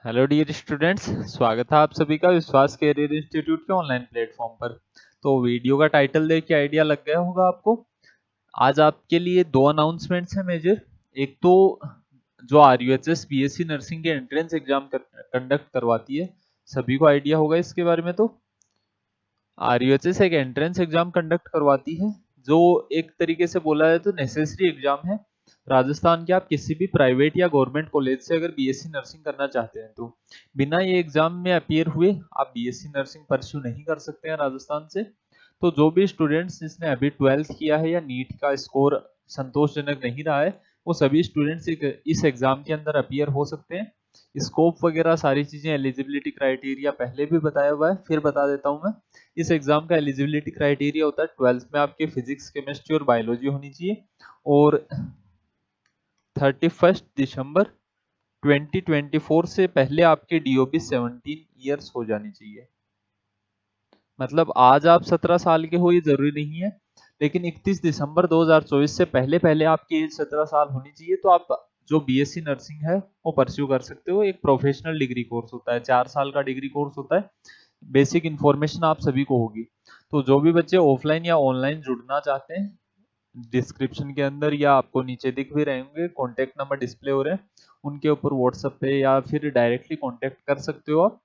Hello dear students, स्वागत है आप सभी का विश्वास कैरियर इंस्टीट्यूट के ऑनलाइन प्लेटफॉर्म पर। तो वीडियो का टाइटल देख के आइडिया लग गया होगा आपको। आज आपके लिए दो अनाउंसमेंट्स हैं मेजर। एक तो जो आरयूएचएस बीएससी नर्सिंग के एंट्रेंस एग्जाम कंडक्ट करवाती है, सभी को आइडिया होगा इसके बारे में। तो आरयूएचएस एक एंट्रेंस एग्जाम कंडक्ट करवाती है जो एक तरीके से बोला जाए तो नेसेसरी एग्जाम है राजस्थान के। आप किसी भी प्राइवेट या गवर्नमेंट कॉलेज से अगर बीएससी नर्सिंग करना चाहते हैं तो बिना ये एग्जाम में अपीयर हुए आप बीएससी नर्सिंग परस्यू नहीं कर सकते हैं राजस्थान से। तो जो भी स्टूडेंट्स जिसने अभी 12th किया है या नीट का स्कोर संतोषजनक नहीं रहा है, वो सभी स्टूडेंट्स इस एग्जाम के अंदर अपीयर हो सकते हैं। स्कोप वगैरह सारी चीजें, एलिजिबिलिटी क्राइटेरिया पहले भी बताया हुआ है, फिर बता देता हूं मैं। इस एग्जाम का एलिजिबिलिटी क्राइटेरिया होता है 12th में आपके फिजिक्स, केमिस्ट्री और बायोलॉजी होनी चाहिए, और 31 दिसंबर 2024 से पहले आपकी डीओबी 17 ईयर्स हो जानी चाहिए। मतलब आज आप 17 साल के हो ये जरूरी नहीं है, लेकिन 31 दिसंबर 2024 से पहले पहले आपकी एज 17 साल होनी चाहिए, तो आप जो बीएससी नर्सिंग है वो परस्यू कर सकते हो। एक प्रोफेशनल डिग्री कोर्स होता है, 4 साल का डिग्री कोर्स होता है। बेसिक इन्फॉर्मेशन आप सभी को होगी। तो जो भी बच्चे ऑफलाइन या ऑनलाइन जुड़ना चाहते हैं, डिस्क्रिप्शन के अंदर या आपको नीचे दिख भी रहे होंगे कॉन्टेक्ट नंबर डिस्प्ले हो रहे हैं, उनके ऊपर व्हाट्सएप पे या फिर डायरेक्टली कॉन्टेक्ट कर सकते हो आप।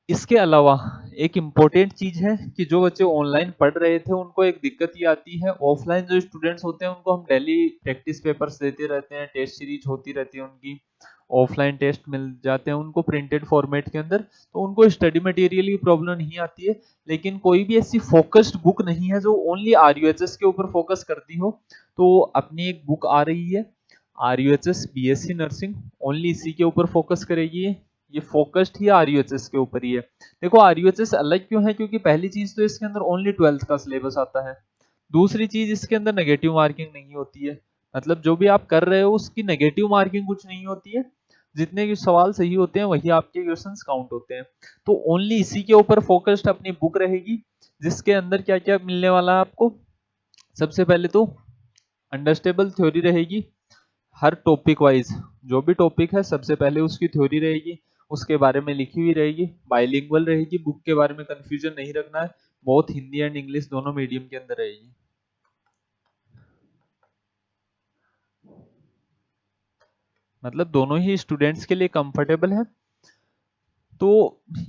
इसके अलावा एक इम्पोर्टेंट चीज है कि जो बच्चे ऑनलाइन पढ़ रहे थे उनको एक दिक्कत ये आती है, ऑफलाइन जो स्टूडेंट्स होते हैं उनको हम डेली प्रैक्टिस पेपर्स देते रहते हैं, टेस्ट सीरीज होती रहती है उनकी, ऑफलाइन टेस्ट मिल जाते हैं उनको प्रिंटेड फॉर्मेट के अंदर, तो उनको स्टडी मटेरियल की प्रॉब्लम नहीं आती है। लेकिन कोई भी ऐसी फोकस्ड बुक नहीं है जो ओनली आरयूएचएस के ऊपर फोकस करती हो। तो अपनी एक बुक आ रही है आरयूएचएस बीएससी नर्सिंग, ओनली इसी के ऊपर फोकस करेगी। ये फोकस्ड ही आरयूएचएस के ऊपर ही है। देखो आरयूएचएस अलग क्यों है, क्योंकि पहली चीज तो इसके अंदर ओनली 12th का सिलेबस आता है। दूसरी चीज, इसके अंदर नेगेटिव मार्किंग नहीं होती है। मतलब जो भी आप कर रहे हो उसकी नेगेटिव मार्किंग कुछ नहीं होती है, जितने भी सवाल सही होते हैं वही आपके क्वेश्चंस काउंट होते हैं। तो ओनली इसी के ऊपर फोकस्ड अपनी बुक रहेगी, जिसके अंदर क्या क्या मिलने वाला है आपको। सबसे पहले तो अंडरस्टेबल थ्योरी रहेगी, हर टॉपिक वाइज जो भी टॉपिक है सबसे पहले उसकी थ्योरी रहेगी, उसके बारे में लिखी हुई रहेगी। बाइलिंगुअल रहेगी, बुक के बारे में कंफ्यूजन नहीं रखना है, बहुत हिंदी एंड इंग्लिश दोनों मीडियम के अंदर रहेगी। मतलब दोनों ही स्टूडेंट्स के लिए कंफर्टेबल है। तो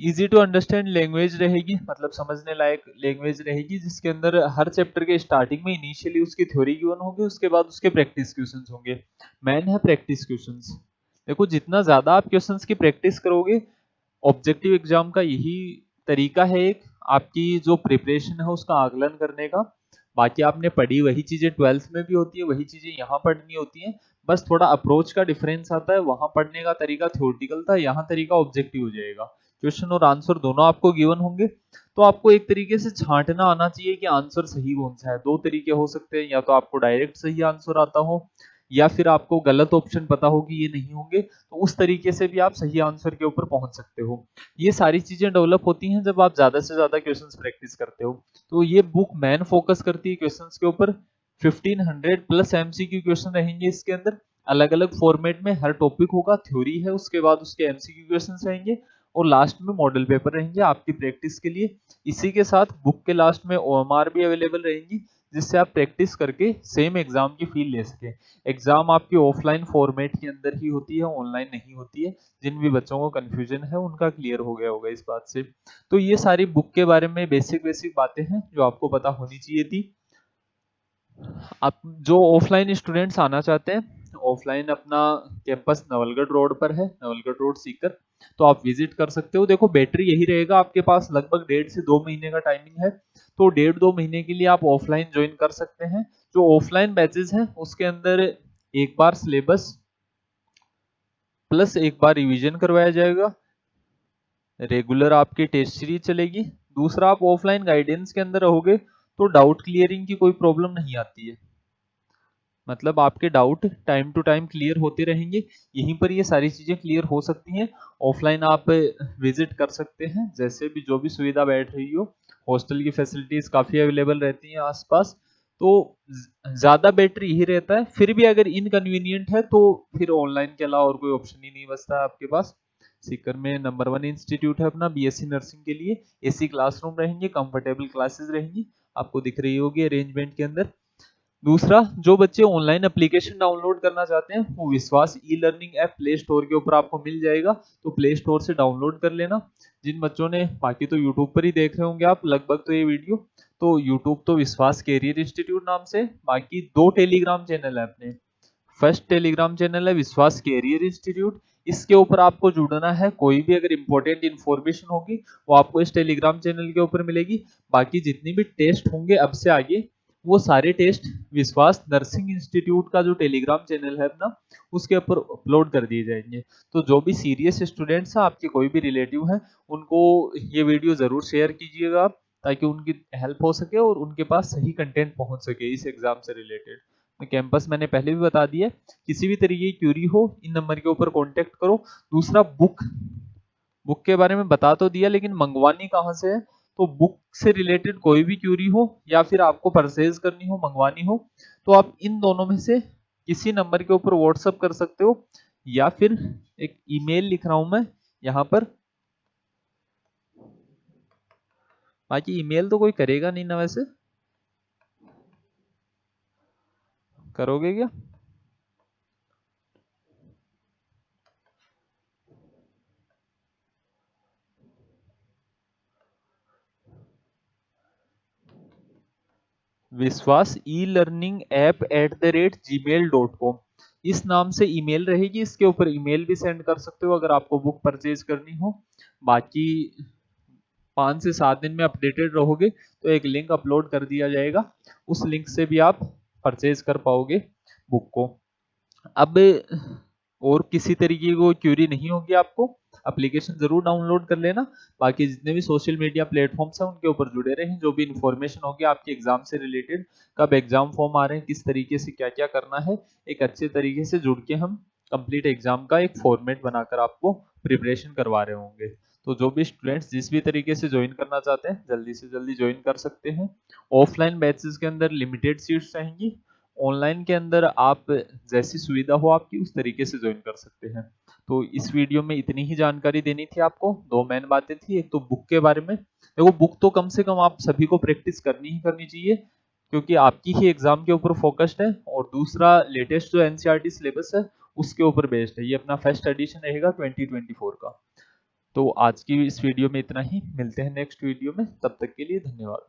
इजी टू अंडरस्टैंड लैंग्वेज रहेगी, मतलब समझने लायक लैंग्वेज रहेगी, जिसके अंदर हर चैप्टर के स्टार्टिंग में इनिशियली उसकी थ्योरी गिवन होगी, उसके बाद उसके प्रैक्टिस क्वेश्चंस होंगे। मेन है प्रैक्टिस क्वेश्चंस। देखो जितना ज्यादा आप क्वेश्चंस की प्रैक्टिस करोगे, ऑब्जेक्टिव एग्जाम का यही तरीका है एक, आपकी जो प्रिपरेशन है उसका आकलन करने का। बाकी आपने पढ़ी वही चीजें 12th में भी होती है, वही चीजें यहाँ पढ़नी होती हैं, बस थोड़ा अप्रोच का डिफरेंस आता है। वहां पढ़ने का तरीका थ्योरेटिकल था, यहाँ तरीका ऑब्जेक्टिव हो जाएगा। क्वेश्चन और आंसर दोनों आपको गिवन होंगे, तो आपको एक तरीके से छांटना आना चाहिए कि आंसर सही कौन सा है। दो तरीके हो सकते हैं, या तो आपको डायरेक्ट सही आंसर आता हो, या फिर आपको गलत ऑप्शन पता हो कि ये नहीं होंगे, तो उस तरीके से भी आप सही आंसर के ऊपर पहुंच सकते हो। ये सारी चीजें डेवलप होती हैं जब आप ज्यादा से ज्यादा क्वेश्चंस प्रैक्टिस करते हो। तो ये बुक मैन फोकस करती है क्वेश्चंस के ऊपर। 1500 प्लस एमसीक्यू क्वेश्चन रहेंगे इसके अंदर, अलग अलग फॉर्मेट में। हर टॉपिक होगा, थ्योरी है, उसके बाद उसके एमसीक्यू क्वेश्चंस रहेंगे, और लास्ट में मॉडल पेपर रहेंगे आपकी प्रैक्टिस के लिए। इसी के साथ बुक के लास्ट में ओएमआर भी अवेलेबल रहेंगी, जिससे आप प्रैक्टिस करके सेम एग्जाम की फील ले सके। एग्जाम आपकी ऑफलाइन फॉर्मेट के अंदर ही होती है, ऑनलाइन नहीं होती है। जिन भी बच्चों को कंफ्यूजन है उनका क्लियर हो गया होगा इस बात से। तो ये सारी बुक के बारे में बेसिक बेसिक बातें हैं जो आपको पता होनी चाहिए थी। आप जो ऑफलाइन स्टूडेंट्स आना चाहते हैं, ऑफलाइन अपना कैंपस नवलगढ़ रोड पर है, नवलगढ़ रोड सीकर, तो आप विजिट कर सकते हो। देखो बैटरी यही रहेगा आपके पास, लगभग 1.5 से 2 महीने का टाइमिंग है। तो 1.5 2 महीने के लिए आप ऑफलाइन ज्वाइन कर सकते हैं। जो ऑफलाइन बैचेस हैं उसके अंदर एक बार सिलेबस प्लस एक बार रिवीजन करवाया जाएगा, रेगुलर आपकी टेस्ट सीरीज चलेगी। दूसरा, आप ऑफलाइन गाइडेंस के अंदर रहोगे तो डाउट क्लियरिंग की कोई प्रॉब्लम नहीं आती है। मतलब आपके doubt time to time clear होते रहेंगे, यहीं पर ये सारी चीजें क्लियर हो सकती हैं। ऑफलाइन आप विजिट कर सकते हैं, जैसे भी जो भी सुविधा बैठ रही हो। हॉस्टल की फैसिलिटीज काफी अवेलेबल रहती हैं आसपास। तो ज्यादा बेटर यही रहता है। फिर भी अगर इनकन्वीनियंट है तो फिर ऑनलाइन के अलावा और कोई ऑप्शन ही नहीं बचता है आपके पास। सीकर में नंबर 1 इंस्टीट्यूट है अपना बीएससी नर्सिंग के लिए। एसी क्लासरूम रहेंगे, कंफर्टेबल क्लासेस रहेंगी, आपको दिख रही होगी अरेंजमेंट के अंदर। दूसरा, जो बच्चे ऑनलाइन एप्लीकेशन डाउनलोड करना चाहते हैं वो विश्वास e learning app play store के ऊपर आपको मिल जाएगा, तो प्ले स्टोर से डाउनलोड कर लेना। जिन बच्चों ने, बाकी तो यूट्यूब पर ही देख रहे होंगे आप लगभग तो ये वीडियो, तो यूट्यूब तो विश्वास कैरियर इंस्टीट्यूट नाम से, बाकी 2 टेलीग्राम चैनल है अपने। फर्स्ट टेलीग्राम चैनल है विश्वास कैरियर इंस्टीट्यूट, इसके ऊपर आपको जुड़ना है। कोई भी अगर इंपॉर्टेंट इंफॉर्मेशन होगी वो आपको इस टेलीग्राम चैनल के ऊपर मिलेगी। बाकी जितनी भी टेस्ट होंगे अब से आगे, वो सारे टेस्ट विश्वास नर्सिंग इंस्टीट्यूट का जो टेलीग्राम चैनल है अपना, उसके ऊपर अपलोड कर दिए जाएंगे। तो जो भी सीरियस स्टूडेंट्स हैं, आपके कोई भी रिलेटिव हैं, उनको ये वीडियो जरूर शेयर कीजिएगा आप, ताकि उनकी हेल्प हो सके और उनके पास सही कंटेंट पहुंच सके इस एग्जाम से रिलेटेड। कैंपस मैंने पहले भी बता दिया, किसी भी तरीके की क्यूरी हो इन नंबर के ऊपर कांटेक्ट करो। दूसरा, बुक बुक के बारे में बता तो दिया, लेकिन मंगवानी कहाँ से है, तो बुक से रिलेटेड कोई भी क्यूरी हो या फिर आपको परचेज करनी हो, मंगवानी हो, तो आप इन दोनों में से किसी नंबर के ऊपर व्हाट्सअप कर सकते हो, या फिर एक ईमेल लिख रहा हूं मैं यहाँ पर। बाकी ईमेल तो कोई करेगा नहीं ना, वैसे करोगे क्या? विश्वास ई लर्निंग ऐप @gmail.com, इस नाम से ईमेल रहेगी। इसके ऊपर ईमेल भी सेंड कर सकते हो अगर आपको बुक परचेज करनी हो। बाकी 5 से 7 दिन में अपडेटेड रहोगे तो एक लिंक अपलोड कर दिया जाएगा, उस लिंक से भी आप परचेज कर पाओगे बुक को। अब और किसी तरीके की कोई क्यूरी नहीं होगी आपको, एप्लीकेशन जरूर डाउनलोड कर लेना। बाकी जितने भी सोशल मीडिया प्लेटफॉर्म्स हैं उनके ऊपर जुड़े रहें, जो भी इंफॉर्मेशन होगी आपके एग्जाम से रिलेटेड, कब एग्जाम फॉर्म आ रहे हैं, किस तरीके से क्या क्या करना है, एक अच्छे तरीके से जुड़ के हम कंप्लीट एग्जाम का एक फॉर्मेट बनाकर आपको प्रिपरेशन करवा रहे होंगे। तो जो भी स्टूडेंट्स जिस भी तरीके से ज्वाइन करना चाहते हैं जल्दी से जल्दी ज्वाइन कर सकते हैं। ऑफलाइन बैचेस के अंदर लिमिटेड सीट्स रहेंगी, ऑनलाइन के अंदर आप जैसी सुविधा हो आपकी उस तरीके से ज्वाइन कर सकते हैं। तो इस वीडियो में इतनी ही जानकारी देनी थी आपको। 2 मेन बातें थी, एक तो बुक के बारे में, देखो बुक तो कम से कम आप सभी को प्रैक्टिस करनी ही करनी चाहिए, क्योंकि आपकी ही एग्जाम के ऊपर फोकस्ड है। और दूसरा, लेटेस्ट जो एनसीईआरटी सिलेबस है उसके ऊपर बेस्ड है, ये अपना फर्स्ट एडिशन रहेगा 2024 का। तो आज की इस वीडियो में इतना ही, मिलते हैं नेक्स्ट वीडियो में, तब तक के लिए धन्यवाद।